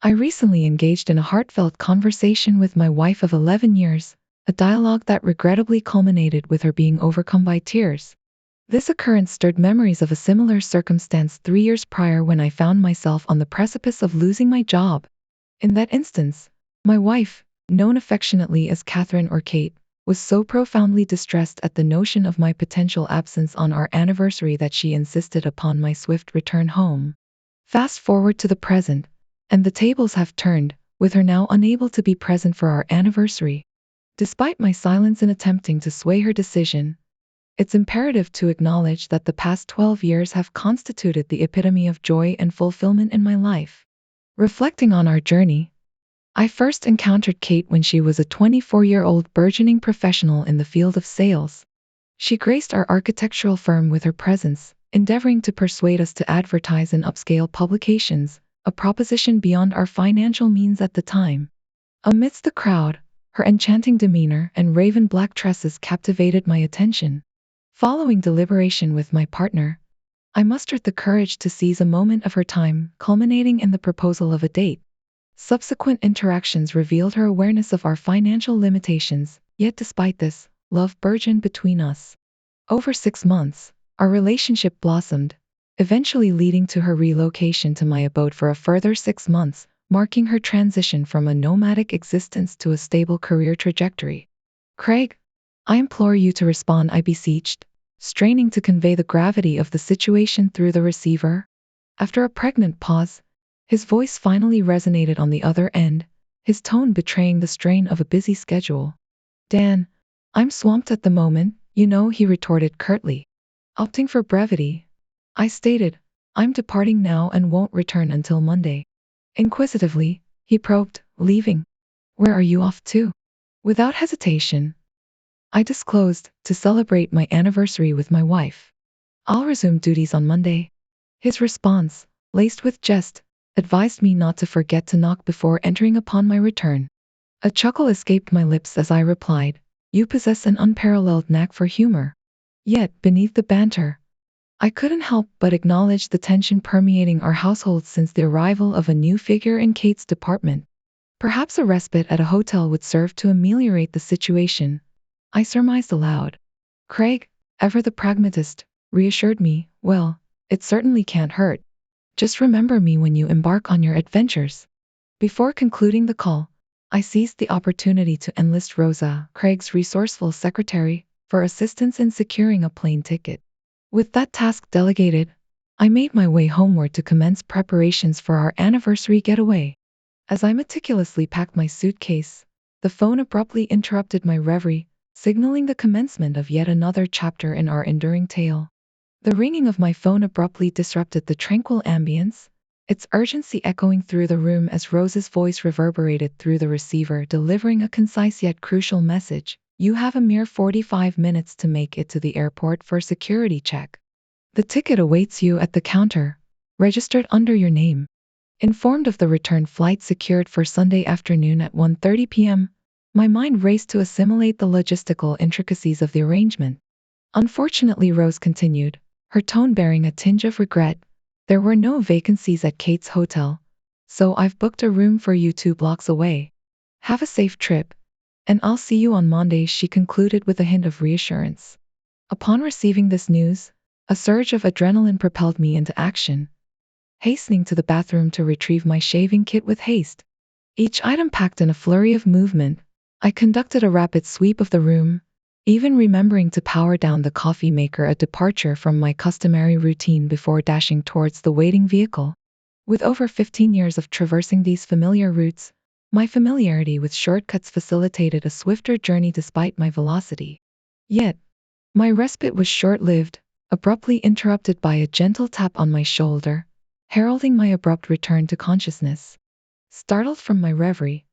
I recently engaged in a heartfelt conversation with my wife of 11 years, a dialogue that regrettably culminated with her being overcome by tears. This occurrence stirred memories of a similar circumstance 3 years prior when I found myself on the precipice of losing my job. In that instance, my wife, known affectionately as Catherine or Kate, was so profoundly distressed at the notion of my potential absence on our anniversary that she insisted upon my swift return home. Fast forward to the present, and the tables have turned, with her now unable to be present for our anniversary. Despite my silence in attempting to sway her decision, it's imperative to acknowledge that the past 12 years have constituted the epitome of joy and fulfillment in my life. Reflecting on our journey, I first encountered Kate when she was a 24-year-old burgeoning professional in the field of sales. She graced our architectural firm with her presence, endeavoring to persuade us to advertise in upscale publications, a proposition beyond our financial means at the time. Amidst the crowd, her enchanting demeanor and raven black tresses captivated my attention. Following deliberation with my partner, I mustered the courage to seize a moment of her time, culminating in the proposal of a date. Subsequent interactions revealed her awareness of our financial limitations, yet despite this, love burgeoned between us. Over 6 months, our relationship blossomed, eventually leading to her relocation to my abode for a further 6 months, marking her transition from a nomadic existence to a stable career trajectory. Craig, I implore you to respond, I beseeched, straining to convey the gravity of the situation through the receiver. After a pregnant pause, his voice finally resonated on the other end, his tone betraying the strain of a busy schedule. Dan, I'm swamped at the moment, he retorted curtly. Opting for brevity, I stated, I'm departing now and won't return until Monday. Inquisitively, he probed, leaving. Where are you off to? Without hesitation, I disclosed, to celebrate my anniversary with my wife. I'll resume duties on Monday. His response, laced with jest, advised me not to forget to knock before entering upon my return. A chuckle escaped my lips as I replied, you possess an unparalleled knack for humor. Yet, beneath the banter, I couldn't help but acknowledge the tension permeating our household since the arrival of a new figure in Kate's department. Perhaps a respite at a hotel would serve to ameliorate the situation, I surmised aloud. Craig, ever the pragmatist, reassured me, well, it certainly can't hurt. Just remember me when you embark on your adventures. Before concluding the call, I seized the opportunity to enlist Rosa, Craig's resourceful secretary, for assistance in securing a plane ticket. With that task delegated, I made my way homeward to commence preparations for our anniversary getaway. As I meticulously packed my suitcase, the phone abruptly interrupted my reverie, signaling the commencement of yet another chapter in our enduring tale. The ringing of my phone abruptly disrupted the tranquil ambience, its urgency echoing through the room as Rose's voice reverberated through the receiver, delivering a concise yet crucial message. You have a mere 45 minutes to make it to the airport for security check. The ticket awaits you at the counter, registered under your name. Informed of the return flight secured for Sunday afternoon at 1:30 p.m., my mind raced to assimilate the logistical intricacies of the arrangement. Unfortunately, Rose continued, her tone bearing a tinge of regret, there were no vacancies at Kate's hotel, so I've booked a room for you 2 blocks away. Have a safe trip, and I'll see you on Monday, she concluded with a hint of reassurance. Upon receiving this news, a surge of adrenaline propelled me into action, hastening to the bathroom to retrieve my shaving kit with haste. Each item packed in a flurry of movement, I conducted a rapid sweep of the room, even remembering to power down the coffee maker, a departure from my customary routine before dashing towards the waiting vehicle. With over 15 years of traversing these familiar routes, my familiarity with shortcuts facilitated a swifter journey despite my velocity. Yet, my respite was short-lived, abruptly interrupted by a gentle tap on my shoulder, heralding my abrupt return to consciousness. Startled from my reverie,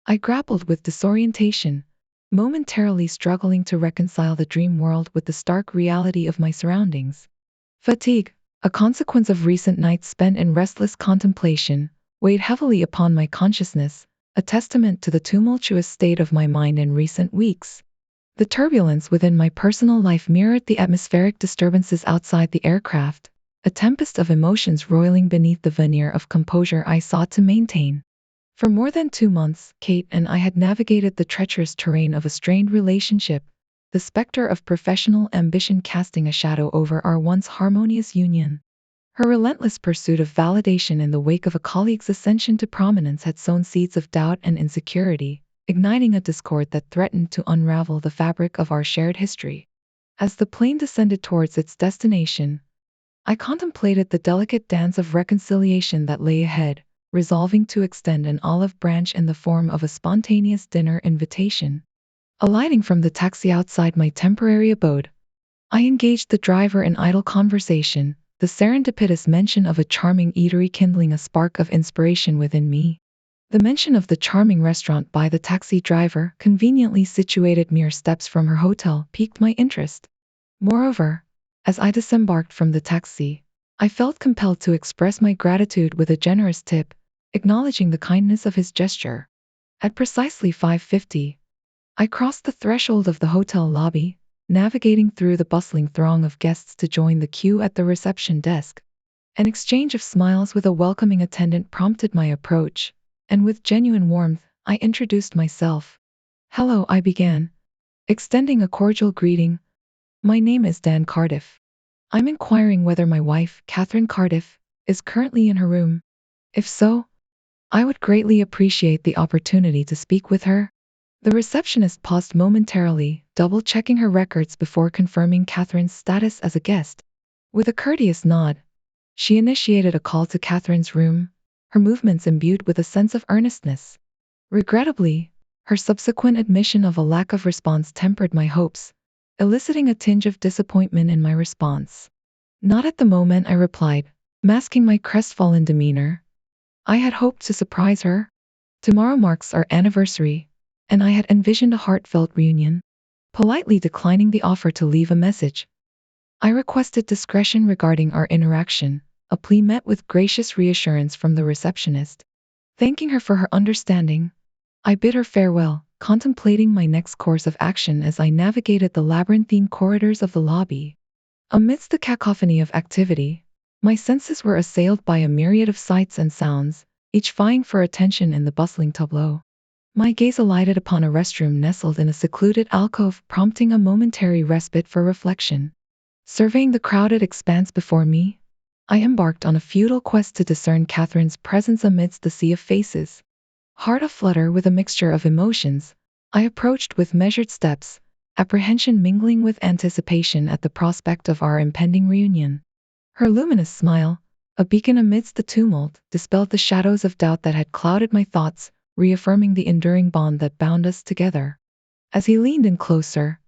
I grappled with disorientation, momentarily struggling to reconcile the dream world with the stark reality of my surroundings. Fatigue, a consequence of recent nights spent in restless contemplation, weighed heavily upon my consciousness, a testament to the tumultuous state of my mind in recent weeks. The turbulence within my personal life mirrored the atmospheric disturbances outside the aircraft, a tempest of emotions roiling beneath the veneer of composure I sought to maintain. For more than 2 months, Kate and I had navigated the treacherous terrain of a strained relationship, the specter of professional ambition casting a shadow over our once harmonious union. Her relentless pursuit of validation in the wake of a colleague's ascension to prominence had sown seeds of doubt and insecurity, igniting a discord that threatened to unravel the fabric of our shared history. As the plane descended towards its destination, I contemplated the delicate dance of reconciliation that lay ahead, resolving to extend an olive branch in the form of a spontaneous dinner invitation. Alighting from the taxi outside my temporary abode, I engaged the driver in idle conversation, the serendipitous mention of a charming eatery kindling a spark of inspiration within me. The mention of the charming restaurant by the taxi driver, conveniently situated mere steps from her hotel, piqued my interest. Moreover, as I disembarked from the taxi, I felt compelled to express my gratitude with a generous tip, acknowledging the kindness of his gesture. At precisely 5:50, I crossed the threshold of the hotel lobby, navigating through the bustling throng of guests to join the queue at the reception desk. An exchange of smiles with a welcoming attendant prompted my approach, and with genuine warmth, I introduced myself. "Hello," I began, extending a cordial greeting. "My name is Dan Cardiff. I'm inquiring whether my wife, Catherine Cardiff, is currently in her room. If so, I would greatly appreciate the opportunity to speak with her." The receptionist paused momentarily, double-checking her records before confirming Catherine's status as a guest. With a courteous nod, she initiated a call to Catherine's room, her movements imbued with a sense of earnestness. Regrettably, her subsequent admission of a lack of response tempered my hopes, eliciting a tinge of disappointment in my response. "Not at the moment," I replied, masking my crestfallen demeanor. I had hoped to surprise her. Tomorrow marks our anniversary, and I had envisioned a heartfelt reunion. Politely declining the offer to leave a message, I requested discretion regarding our interaction, a plea met with gracious reassurance from the receptionist. Thanking her for her understanding, I bid her farewell, contemplating my next course of action as I navigated the labyrinthine corridors of the lobby. Amidst the cacophony of activity, my senses were assailed by a myriad of sights and sounds, each vying for attention in the bustling tableau. My gaze alighted upon a restroom nestled in a secluded alcove, prompting a momentary respite for reflection. Surveying the crowded expanse before me, I embarked on a futile quest to discern Catherine's presence amidst the sea of faces. Heart aflutter with a mixture of emotions, I approached with measured steps, apprehension mingling with anticipation at the prospect of our impending reunion. Her luminous smile, a beacon amidst the tumult, dispelled the shadows of doubt that had clouded my thoughts, reaffirming the enduring bond that bound us together. As he leaned in closer,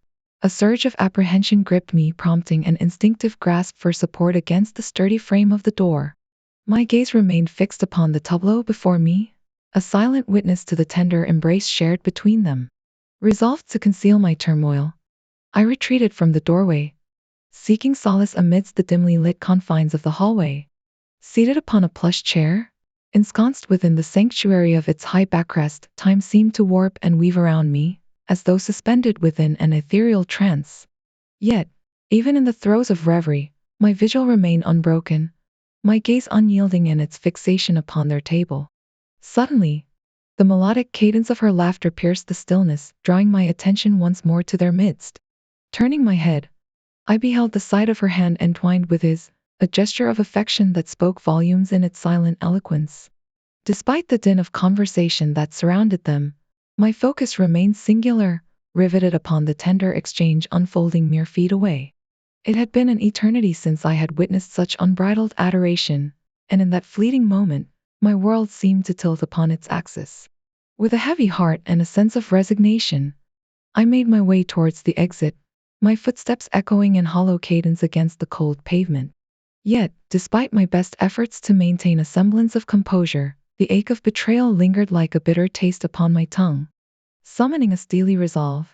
a surge of apprehension gripped me, prompting an instinctive grasp for support against the sturdy frame of the door. My gaze remained fixed upon the tableau before me, a silent witness to the tender embrace shared between them. Resolved to conceal my turmoil, I retreated from the doorway, seeking solace amidst the dimly lit confines of the hallway. Seated upon a plush chair, ensconced within the sanctuary of its high backrest, time seemed to warp and weave around me, as though suspended within an ethereal trance. Yet, even in the throes of reverie, my vigil remained unbroken, my gaze unyielding in its fixation upon their table. Suddenly, the melodic cadence of her laughter pierced the stillness, drawing my attention once more to their midst. Turning my head, I beheld the side of her hand entwined with his, a gesture of affection that spoke volumes in its silent eloquence. Despite the din of conversation that surrounded them, my focus remained singular, riveted upon the tender exchange unfolding mere feet away. It had been an eternity since I had witnessed such unbridled adoration, and in that fleeting moment, my world seemed to tilt upon its axis. With a heavy heart and a sense of resignation, I made my way towards the exit, my footsteps echoing in hollow cadence against the cold pavement. Yet, despite my best efforts to maintain a semblance of composure, the ache of betrayal lingered like a bitter taste upon my tongue. Summoning a steely resolve,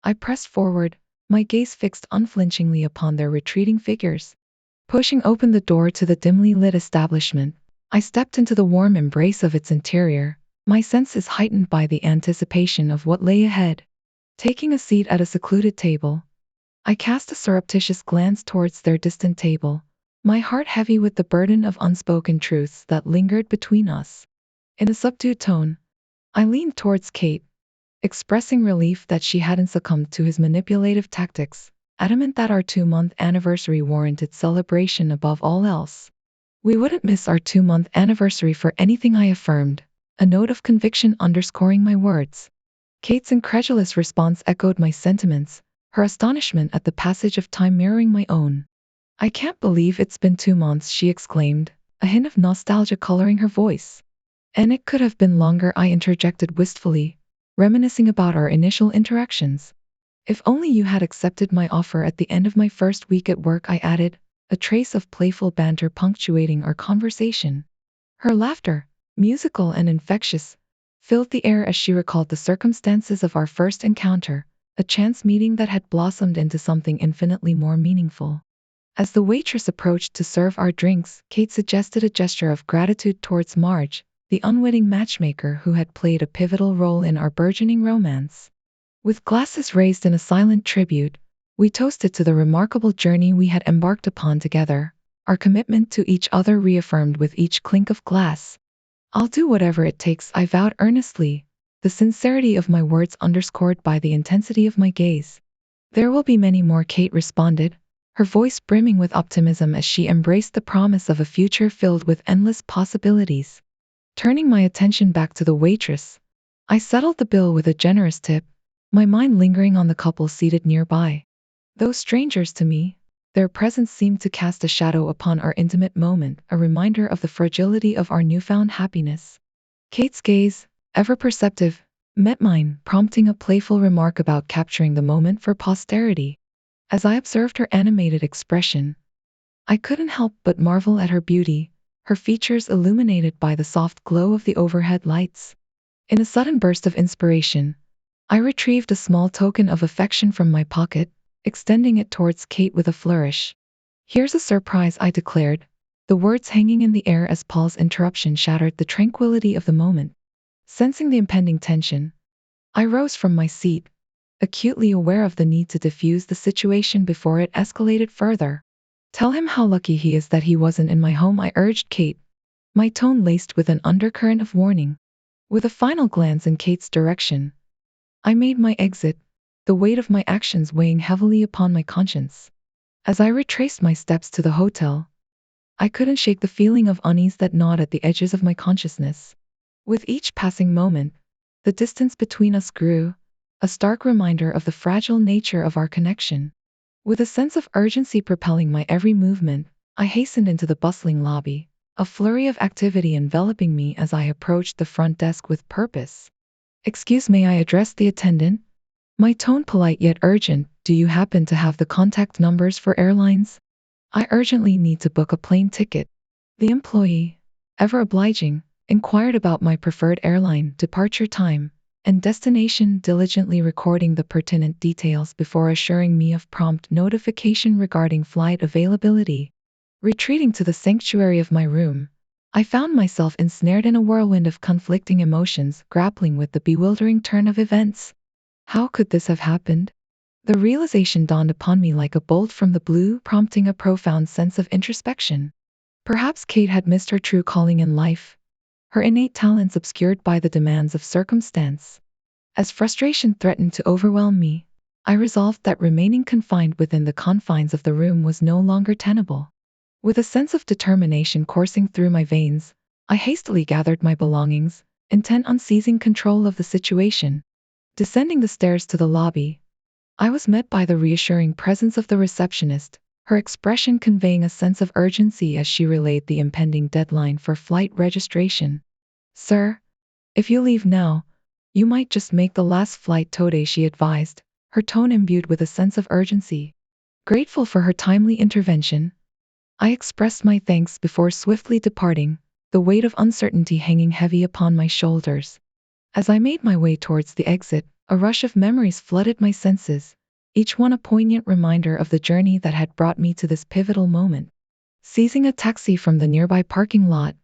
I pressed forward, my gaze fixed unflinchingly upon their retreating figures. Pushing open the door to the dimly lit establishment, I stepped into the warm embrace of its interior, my senses heightened by the anticipation of what lay ahead. Taking a seat at a secluded table, I cast a surreptitious glance towards their distant table, my heart heavy with the burden of unspoken truths that lingered between us. In a subdued tone, I leaned towards Kate, expressing relief that she hadn't succumbed to his manipulative tactics, adamant that our 2-month anniversary warranted celebration above all else. We wouldn't miss our 2-month anniversary for anything, I affirmed, a note of conviction underscoring my words. Kate's incredulous response echoed my sentiments, her astonishment at the passage of time mirroring my own. I can't believe it's been 2 months, she exclaimed, a hint of nostalgia coloring her voice. And it could have been longer, I interjected wistfully, reminiscing about our initial interactions. If only you had accepted my offer at the end of my first week at work, I added, a trace of playful banter punctuating our conversation. Her laughter, musical and infectious, filled the air as she recalled the circumstances of our first encounter, a chance meeting that had blossomed into something infinitely more meaningful. As the waitress approached to serve our drinks, Kate suggested a gesture of gratitude towards Marge, the unwitting matchmaker who had played a pivotal role in our burgeoning romance. With glasses raised in a silent tribute, we toasted to the remarkable journey we had embarked upon together, our commitment to each other reaffirmed with each clink of glass. I'll do whatever it takes, I vowed earnestly, the sincerity of my words underscored by the intensity of my gaze. There will be many more, Kate responded, her voice brimming with optimism as she embraced the promise of a future filled with endless possibilities. Turning my attention back to the waitress, I settled the bill with a generous tip, my mind lingering on the couple seated nearby. Though strangers to me, their presence seemed to cast a shadow upon our intimate moment, a reminder of the fragility of our newfound happiness. Kate's gaze, ever perceptive, met mine, prompting a playful remark about capturing the moment for posterity. As I observed her animated expression, I couldn't help but marvel at her beauty, her features illuminated by the soft glow of the overhead lights. In a sudden burst of inspiration, I retrieved a small token of affection from my pocket, extending it towards Kate with a flourish. Here's a surprise, I declared, the words hanging in the air as Paul's interruption shattered the tranquility of the moment. Sensing the impending tension, I rose from my seat, acutely aware of the need to diffuse the situation before it escalated further. Tell him how lucky he is that he wasn't in my home, I urged Kate, my tone laced with an undercurrent of warning. With a final glance in Kate's direction, I made my exit, the weight of my actions weighing heavily upon my conscience. As I retraced my steps to the hotel, I couldn't shake the feeling of unease that gnawed at the edges of my consciousness. With each passing moment, the distance between us grew, a stark reminder of the fragile nature of our connection. With a sense of urgency propelling my every movement, I hastened into the bustling lobby, a flurry of activity enveloping me as I approached the front desk with purpose. Excuse me, I addressed the attendant, my tone polite yet urgent. Do you happen to have the contact numbers for airlines? I urgently need to book a plane ticket. The employee, ever obliging, inquired about my preferred airline, departure time, and destination, diligently recording the pertinent details before assuring me of prompt notification regarding flight availability. Retreating to the sanctuary of my room, I found myself ensnared in a whirlwind of conflicting emotions, grappling with the bewildering turn of events. How could this have happened? The realization dawned upon me like a bolt from the blue, prompting a profound sense of introspection. Perhaps Kate had missed her true calling in life, her innate talents obscured by the demands of circumstance. As frustration threatened to overwhelm me, I resolved that remaining confined within the confines of the room was no longer tenable. With a sense of determination coursing through my veins, I hastily gathered my belongings, intent on seizing control of the situation. Descending the stairs to the lobby, I was met by the reassuring presence of the receptionist, her expression conveying a sense of urgency as she relayed the impending deadline for flight registration. Sir, if you leave now, you might just make the last flight today, she advised, her tone imbued with a sense of urgency. Grateful for her timely intervention, I expressed my thanks before swiftly departing, the weight of uncertainty hanging heavy upon my shoulders. As I made my way towards the exit, a rush of memories flooded my senses, each one a poignant reminder of the journey that had brought me to this pivotal moment. Seizing a taxi from the nearby parking lot,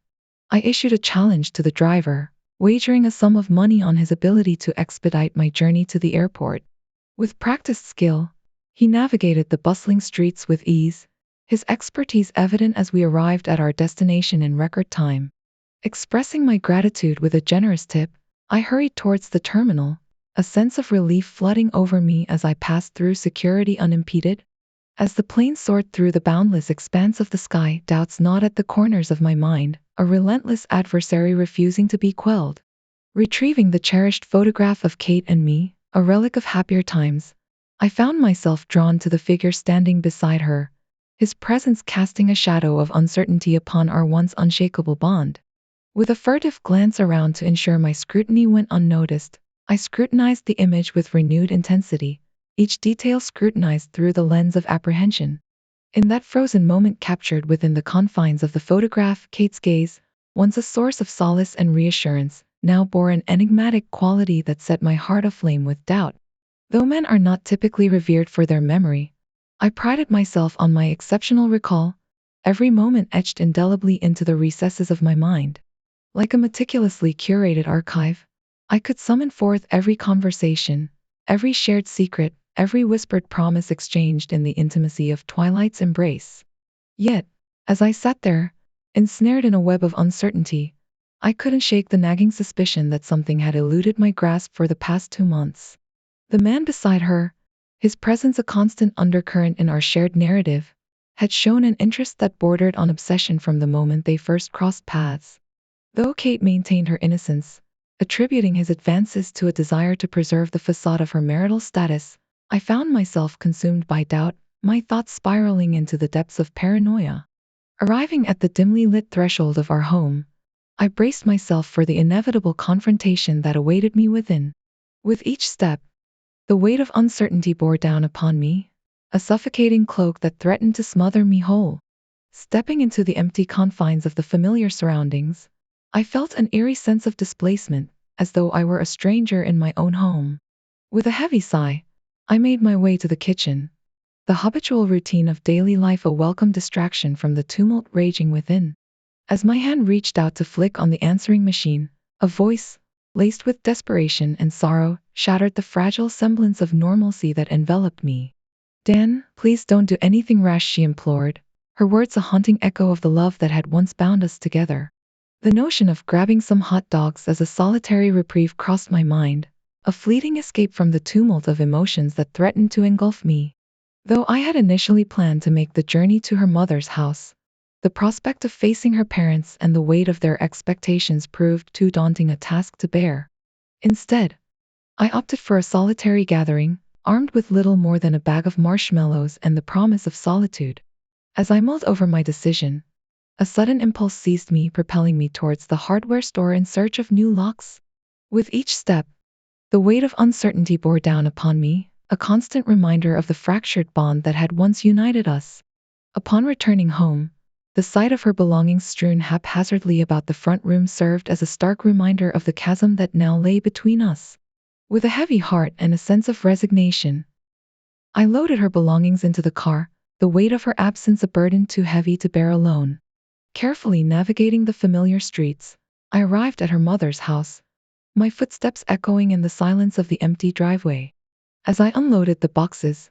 I issued a challenge to the driver, wagering a sum of money on his ability to expedite my journey to the airport. With practiced skill, he navigated the bustling streets with ease, his expertise evident as we arrived at our destination in record time. Expressing my gratitude with a generous tip, I hurried towards the terminal, a sense of relief flooding over me as I passed through security unimpeded. As the plane soared through the boundless expanse of the sky, doubts gnawed at the corners of my mind, a relentless adversary refusing to be quelled. Retrieving the cherished photograph of Kate and me, a relic of happier times, I found myself drawn to the figure standing beside her, his presence casting a shadow of uncertainty upon our once unshakable bond. With a furtive glance around to ensure my scrutiny went unnoticed, I scrutinized the image with renewed intensity, each detail scrutinized through the lens of apprehension. In that frozen moment captured within the confines of the photograph, Kate's gaze, once a source of solace and reassurance, now bore an enigmatic quality that set my heart aflame with doubt. Though men are not typically revered for their memory, I prided myself on my exceptional recall, every moment etched indelibly into the recesses of my mind. Like a meticulously curated archive, I could summon forth every conversation, every shared secret, every whispered promise exchanged in the intimacy of twilight's embrace. Yet, as I sat there, ensnared in a web of uncertainty, I couldn't shake the nagging suspicion that something had eluded my grasp for the past 2 months. The man beside her, his presence a constant undercurrent in our shared narrative, had shown an interest that bordered on obsession from the moment they first crossed paths. Though Kate maintained her innocence, attributing his advances to a desire to preserve the facade of her marital status, I found myself consumed by doubt, my thoughts spiraling into the depths of paranoia. Arriving at the dimly lit threshold of our home, I braced myself for the inevitable confrontation that awaited me within. With each step, the weight of uncertainty bore down upon me, a suffocating cloak that threatened to smother me whole. Stepping into the empty confines of the familiar surroundings, I felt an eerie sense of displacement, as though I were a stranger in my own home. With a heavy sigh, I made my way to the kitchen, the habitual routine of daily life a welcome distraction from the tumult raging within. As my hand reached out to flick on the answering machine, a voice, laced with desperation and sorrow, shattered the fragile semblance of normalcy that enveloped me. "Dan, please don't do anything rash," she implored, her words a haunting echo of the love that had once bound us together. The notion of grabbing some hot dogs as a solitary reprieve crossed my mind, a fleeting escape from the tumult of emotions that threatened to engulf me. Though I had initially planned to make the journey to her mother's house, the prospect of facing her parents and the weight of their expectations proved too daunting a task to bear. Instead, I opted for a solitary gathering, armed with little more than a bag of marshmallows and the promise of solitude. As I mulled over my decision, a sudden impulse seized me, propelling me towards the hardware store in search of new locks. With each step, the weight of uncertainty bore down upon me, a constant reminder of the fractured bond that had once united us. Upon returning home, the sight of her belongings strewn haphazardly about the front room served as a stark reminder of the chasm that now lay between us. With a heavy heart and a sense of resignation, I loaded her belongings into the car, the weight of her absence a burden too heavy to bear alone. Carefully navigating the familiar streets, I arrived at her mother's house, my footsteps echoing in the silence of the empty driveway. As I unloaded the boxes,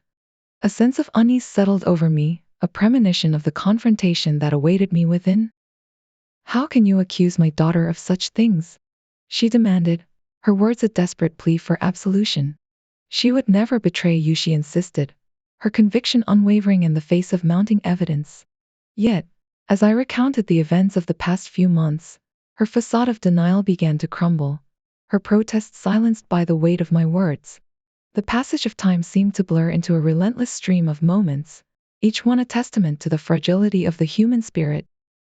a sense of unease settled over me, a premonition of the confrontation that awaited me within. "How can you accuse my daughter of such things?" she demanded, her words a desperate plea for absolution. "She would never betray you," she insisted, her conviction unwavering in the face of mounting evidence. Yet, as I recounted the events of the past few months, her facade of denial began to crumble, her protests silenced by the weight of my words. The passage of time seemed to blur into a relentless stream of moments, each one a testament to the fragility of the human spirit.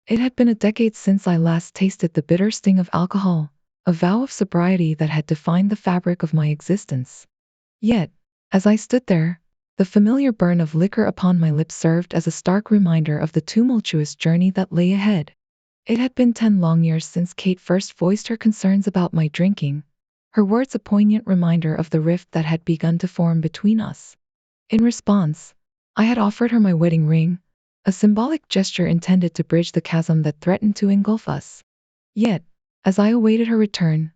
It had been a decade since I last tasted the bitter sting of alcohol, a vow of sobriety that had defined the fabric of my existence. Yet, as I stood there, the familiar burn of liquor upon my lips served as a stark reminder of the tumultuous journey that lay ahead. It had been 10 long years since Kate first voiced her concerns about my drinking, her words a poignant reminder of the rift that had begun to form between us. In response, I had offered her my wedding ring, a symbolic gesture intended to bridge the chasm that threatened to engulf us. Yet, as I awaited her return,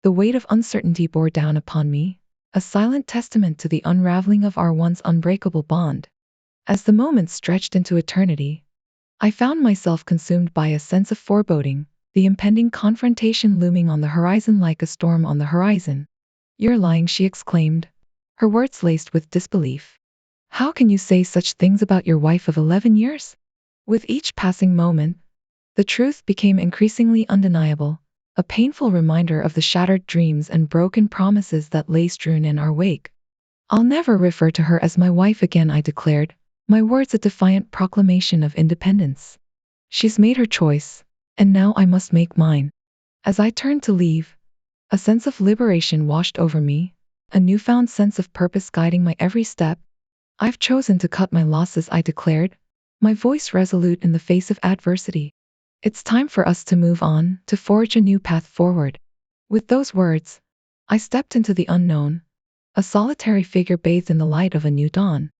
the weight of uncertainty bore down upon me, a silent testament to the unraveling of our once unbreakable bond. As the moments stretched into eternity, I found myself consumed by a sense of foreboding, the impending confrontation looming on the horizon like a storm on the horizon. "You're lying," she exclaimed, her words laced with disbelief. "How can you say such things about your wife of 11 years? With each passing moment, the truth became increasingly undeniable, a painful reminder of the shattered dreams and broken promises that lay strewn in our wake. "I'll never refer to her as my wife again," I declared, my words a defiant proclamation of independence. "She's made her choice, and now I must make mine." As I turned to leave, a sense of liberation washed over me, a newfound sense of purpose guiding my every step. "I've chosen to cut my losses," I declared, my voice resolute in the face of adversity. "It's time for us to move on, to forge a new path forward." With those words, I stepped into the unknown, a solitary figure bathed in the light of a new dawn.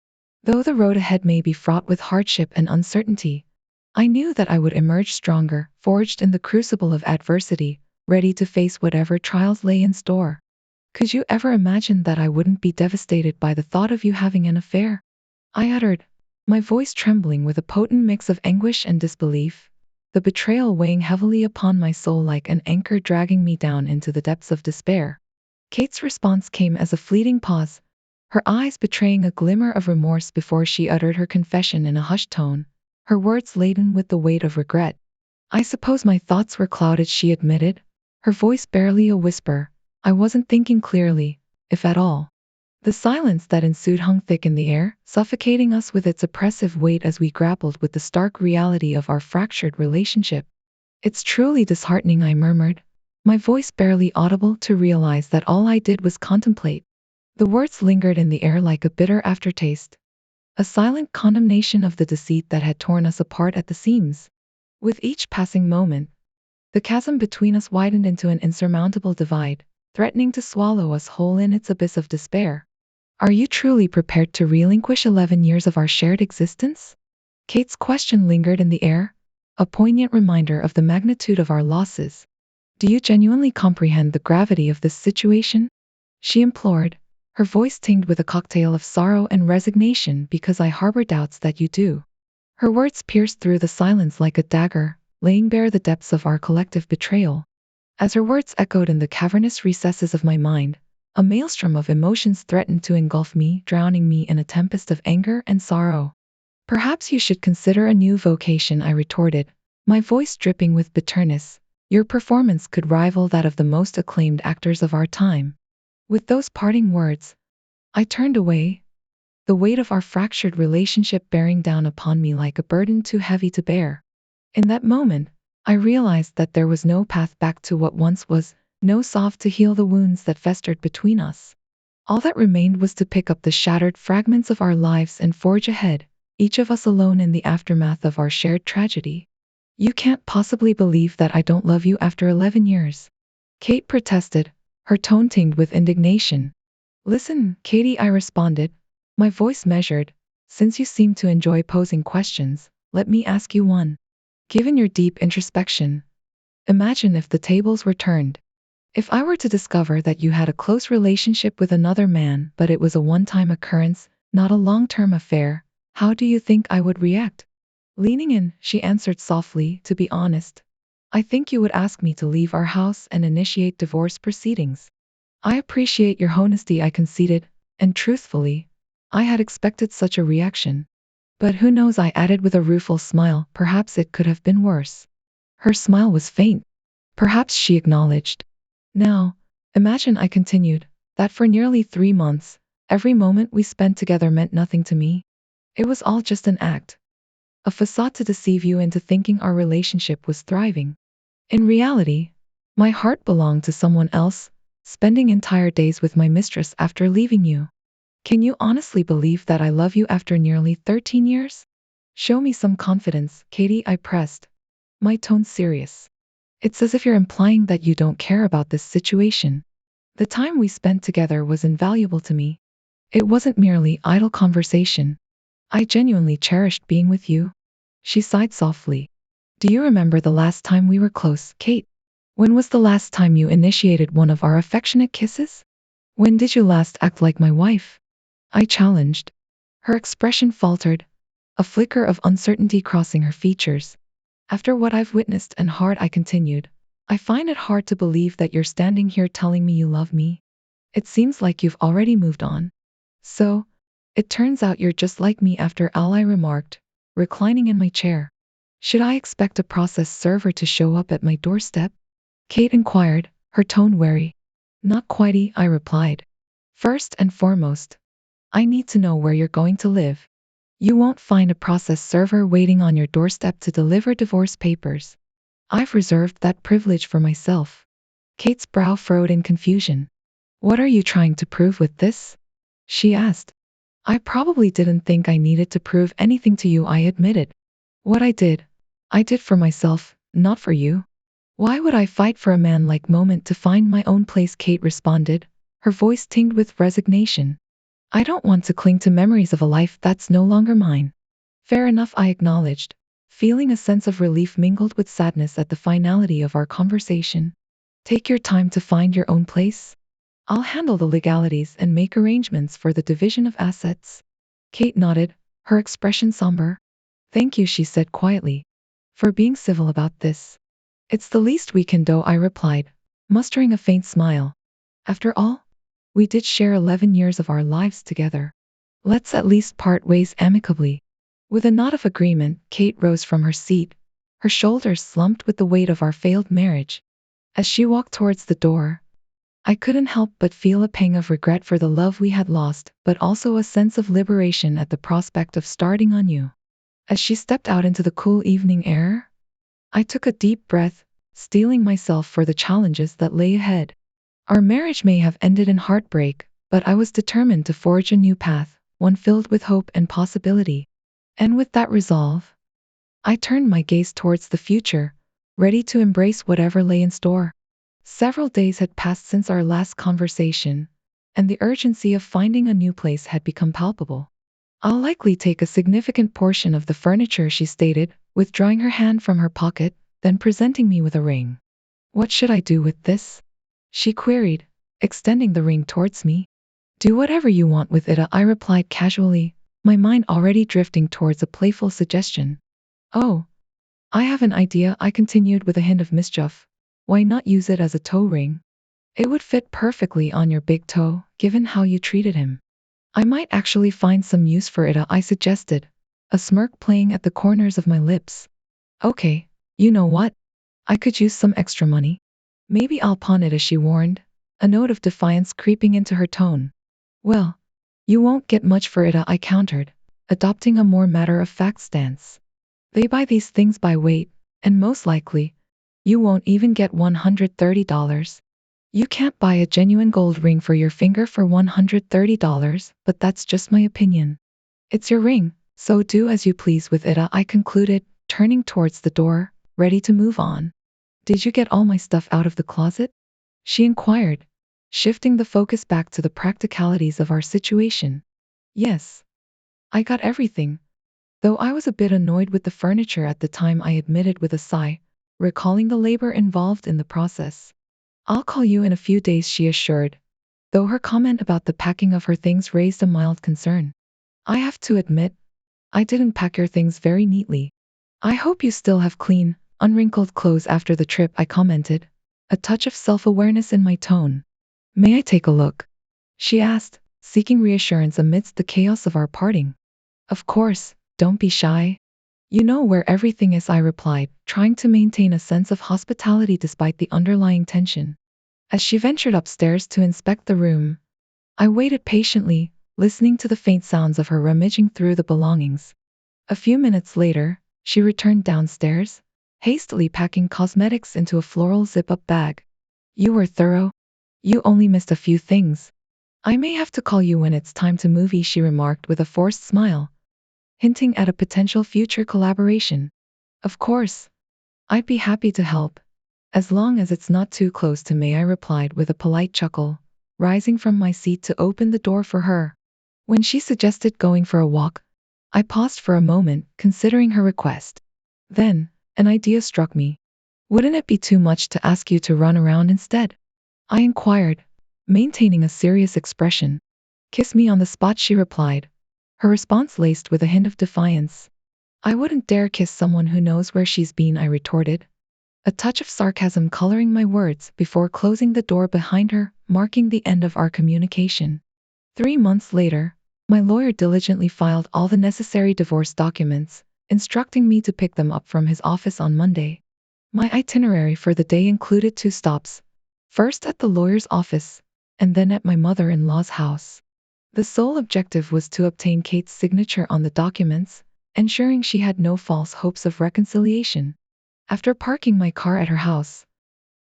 Though the road ahead may be fraught with hardship and uncertainty, I knew that I would emerge stronger, forged in the crucible of adversity, ready to face whatever trials lay in store. "Could you ever imagine that I wouldn't be devastated by the thought of you having an affair?" I uttered, my voice trembling with a potent mix of anguish and disbelief, the betrayal weighing heavily upon my soul like an anchor dragging me down into the depths of despair. Kate's response came as a fleeting pause, her eyes betraying a glimmer of remorse before she uttered her confession in a hushed tone, her words laden with the weight of regret. "I suppose my thoughts were clouded," she admitted, her voice barely a whisper. "I wasn't thinking clearly, if at all." The silence that ensued hung thick in the air, suffocating us with its oppressive weight as we grappled with the stark reality of our fractured relationship. "It's truly disheartening," I murmured, my voice barely audible to realize that all I did was contemplate. The words lingered in the air like a bitter aftertaste, a silent condemnation of the deceit that had torn us apart at the seams. With each passing moment, the chasm between us widened into an insurmountable divide, threatening to swallow us whole in its abyss of despair. "Are you truly prepared to relinquish 11 years of our shared existence?" Kate's question lingered in the air, a poignant reminder of the magnitude of our losses. "Do you genuinely comprehend the gravity of this situation?" she implored, her voice tinged with a cocktail of sorrow and resignation. "Because I harbor doubts that you do." Her words pierced through the silence like a dagger, laying bare the depths of our collective betrayal. As her words echoed in the cavernous recesses of my mind, a maelstrom of emotions threatened to engulf me, drowning me in a tempest of anger and sorrow. "Perhaps you should consider a new vocation," I retorted, my voice dripping with bitterness. "Your performance could rival that of the most acclaimed actors of our time." With those parting words, I turned away, the weight of our fractured relationship bearing down upon me like a burden too heavy to bear. In that moment, I realized that there was no path back to what once was, no salve to heal the wounds that festered between us. All that remained was to pick up the shattered fragments of our lives and forge ahead, each of us alone in the aftermath of our shared tragedy. "You can't possibly believe that I don't love you after 11 years. Kate protested, her tone tinged with indignation. "Listen, Katie," I responded, my voice measured. "Since you seem to enjoy posing questions, let me ask you one. Given your deep introspection, imagine if the tables were turned. If I were to discover that you had a close relationship with another man, but it was a one-time occurrence, not a long-term affair, how do you think I would react?" Leaning in, she answered softly, "To be honest, I think you would ask me to leave our house and initiate divorce proceedings." "I appreciate your honesty," I conceded, and truthfully, I had expected such a reaction. "But who knows," I added with a rueful smile, "perhaps it could have been worse." Her smile was faint. "Perhaps," she acknowledged. "Now, imagine," I continued, "that for nearly 3 months, every moment we spent together meant nothing to me. It was all just an act, a facade to deceive you into thinking our relationship was thriving. In reality, my heart belonged to someone else, spending entire days with my mistress after leaving you. Can you honestly believe that I love you after nearly 13 years? Show me some confidence, Katie," I pressed, my tone serious. "It's as if you're implying that you don't care about this situation. The time we spent together was invaluable to me. It wasn't merely idle conversation. I genuinely cherished being with you." She sighed softly. "Do you remember the last time we were close, Kate? When was the last time you initiated one of our affectionate kisses? When did you last act like my wife?" I challenged. Her expression faltered, a flicker of uncertainty crossing her features. After what I've witnessed and heard, I continued, I find it hard to believe that you're standing here telling me you love me. It seems like you've already moved on. So, it turns out you're just like me after all, I remarked, reclining in my chair. Should I expect a process server to show up at my doorstep? Kate inquired, her tone wary. Not quitey, I replied. First and foremost, I need to know where you're going to live. You won't find a process server waiting on your doorstep to deliver divorce papers. I've reserved that privilege for myself. Kate's brow furrowed in confusion. What are you trying to prove with this? She asked. I probably didn't think I needed to prove anything to you, I admitted. What I did for myself, not for you. Why would I fight for a man like Moment to find my own place? Kate responded, her voice tinged with resignation. I don't want to cling to memories of a life that's no longer mine. Fair enough, I acknowledged, feeling a sense of relief mingled with sadness at the finality of our conversation. Take your time to find your own place. I'll handle the legalities and make arrangements for the division of assets. Kate nodded, her expression somber. Thank you, she said quietly, for being civil about this. It's the least we can do, I replied, mustering a faint smile. After all, we did share 11 years of our lives together. Let's at least part ways amicably. With a nod of agreement, Kate rose from her seat, her shoulders slumped with the weight of our failed marriage. As she walked towards the door, I couldn't help but feel a pang of regret for the love we had lost, but also a sense of liberation at the prospect of starting anew. As she stepped out into the cool evening air, I took a deep breath, steeling myself for the challenges that lay ahead. Our marriage may have ended in heartbreak, but I was determined to forge a new path, one filled with hope and possibility. And with that resolve, I turned my gaze towards the future, ready to embrace whatever lay in store. Several days had passed since our last conversation, and the urgency of finding a new place had become palpable. I'll likely take a significant portion of the furniture, she stated, withdrawing her hand from her pocket, then presenting me with a ring. What should I do with this? She queried, extending the ring towards me. Do whatever you want with it, I replied casually, my mind already drifting towards a playful suggestion. Oh, I have an idea, I continued with a hint of mischief. Why not use it as a toe ring? It would fit perfectly on your big toe, given how you treated him. I might actually find some use for it, I suggested, a smirk playing at the corners of my lips. Okay, you know what? I could use some extra money. Maybe I'll pawn it, as she warned, a note of defiance creeping into her tone. Well, you won't get much for it, I countered, adopting a more matter-of-fact stance. They buy these things by weight, and most likely, you won't even get $130. You can't buy a genuine gold ring for your finger for $130, but that's just my opinion. It's your ring, so do as you please with it, I concluded, turning towards the door, ready to move on. Did you get all my stuff out of the closet? She inquired, shifting the focus back to the practicalities of our situation. Yes, I got everything, though I was a bit annoyed with the furniture at the time, I admitted with a sigh, recalling the labor involved in the process. I'll call you in a few days, she assured, though her comment about the packing of her things raised a mild concern. I have to admit, I didn't pack your things very neatly. I hope you still have clean, unwrinkled clothes after the trip, I commented, a touch of self-awareness in my tone. May I take a look? She asked, seeking reassurance amidst the chaos of our parting. Of course, don't be shy. You know where everything is, I replied, trying to maintain a sense of hospitality despite the underlying tension. As she ventured upstairs to inspect the room, I waited patiently, listening to the faint sounds of her rummaging through the belongings. A few minutes later, she returned downstairs, hastily packing cosmetics into a floral zip-up bag. You were thorough. You only missed a few things. I may have to call you when it's time to move, she remarked with a forced smile, hinting at a potential future collaboration. Of course, I'd be happy to help, as long as it's not too close to me, I replied with a polite chuckle, rising from my seat to open the door for her. When she suggested going for a walk, I paused for a moment, considering her request. Then, an idea struck me. Wouldn't it be too much to ask you to run around instead? I inquired, maintaining a serious expression. Kiss me on the spot, she replied, her response laced with a hint of defiance. I wouldn't dare kiss someone who knows where she's been, I retorted, a touch of sarcasm coloring my words before closing the door behind her, marking the end of our communication. 3 months later, my lawyer diligently filed all the necessary divorce documents, instructing me to pick them up from his office on Monday. My itinerary for the day included 2 stops, first at the lawyer's office, and then at my mother-in-law's house. The sole objective was to obtain Kate's signature on the documents, ensuring she had no false hopes of reconciliation. After parking my car at her house,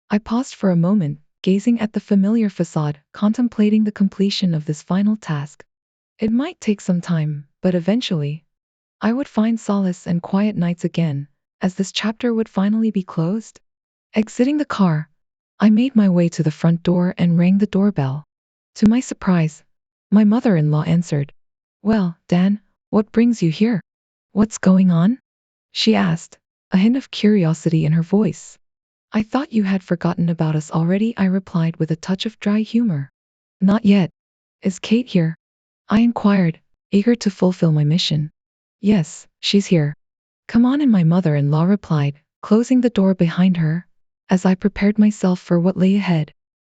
I paused for a moment, gazing at the familiar facade, contemplating the completion of this final task. It might take some time, but eventually, I would find solace and quiet nights again, as this chapter would finally be closed. Exiting the car, I made my way to the front door and rang the doorbell. To my surprise, my mother-in-law answered. "Well, Dan, what brings you here? What's going on?" she asked, a hint of curiosity in her voice. "I thought you had forgotten about us already," I replied with a touch of dry humor. "Not yet. Is Kate here?" I inquired, eager to fulfill my mission. "Yes, she's here. Come on in," my mother-in-law replied, closing the door behind her, as I prepared myself for what lay ahead.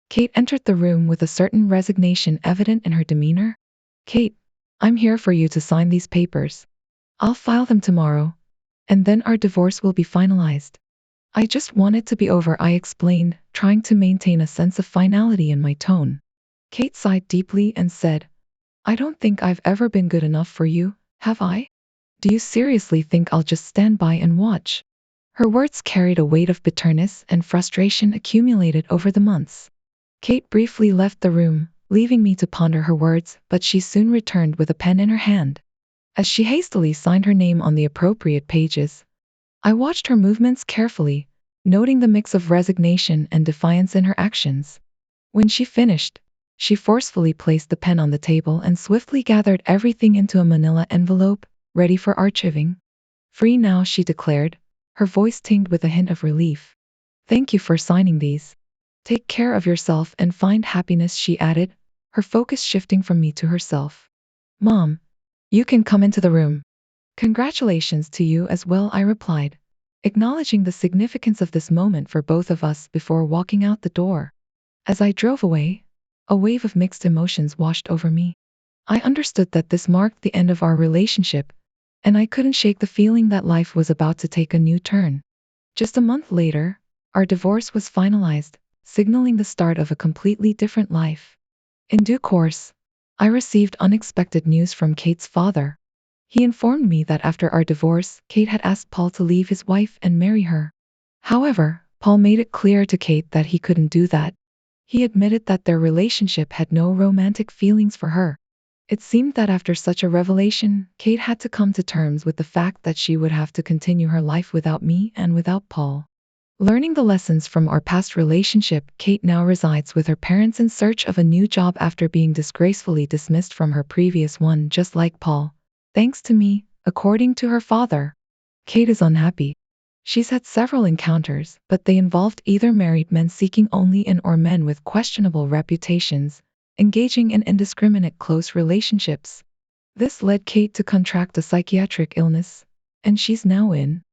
Kate entered the room with a certain resignation evident in her demeanor. "Kate, I'm here for you to sign these papers. I'll file them tomorrow, and then our divorce will be finalized." "I just want it to be over," I explained, trying to maintain a sense of finality in my tone. Kate sighed deeply and said, "I don't think I've ever been good enough for you, have I? Do you seriously think I'll just stand by and watch?" Her words carried a weight of bitterness and frustration accumulated over the months. Kate briefly left the room, leaving me to ponder her words, but she soon returned with a pen in her hand. As she hastily signed her name on the appropriate pages, I watched her movements carefully, noting the mix of resignation and defiance in her actions. When she finished, she forcefully placed the pen on the table and swiftly gathered everything into a manila envelope, ready for archiving. "Free now," she declared, her voice tinged with a hint of relief. "Thank you for signing these. Take care of yourself and find happiness," she added, her focus shifting from me to herself. "Mom, you can come into the room." "Congratulations to you as well," I replied, acknowledging the significance of this moment for both of us before walking out the door. As I drove away, a wave of mixed emotions washed over me. I understood that this marked the end of our relationship, and I couldn't shake the feeling that life was about to take a new turn. Just a month later, our divorce was finalized, signaling the start of a completely different life. In due course, I received unexpected news from Kate's father. He informed me that after our divorce, Kate had asked Paul to leave his wife and marry her. However, Paul made it clear to Kate that he couldn't do that. He admitted that their relationship had no romantic feelings for her. It seemed that after such a revelation, Kate had to come to terms with the fact that she would have to continue her life without me and without Paul. Learning the lessons from our past relationship, Kate now resides with her parents in search of a new job after being disgracefully dismissed from her previous one, just like Paul. Thanks to me, according to her father. Kate is unhappy. She's had several encounters, but they involved either married men seeking only in or men with questionable reputations, engaging in indiscriminate close relationships. This led Kate to contract a psychiatric illness, and she's now in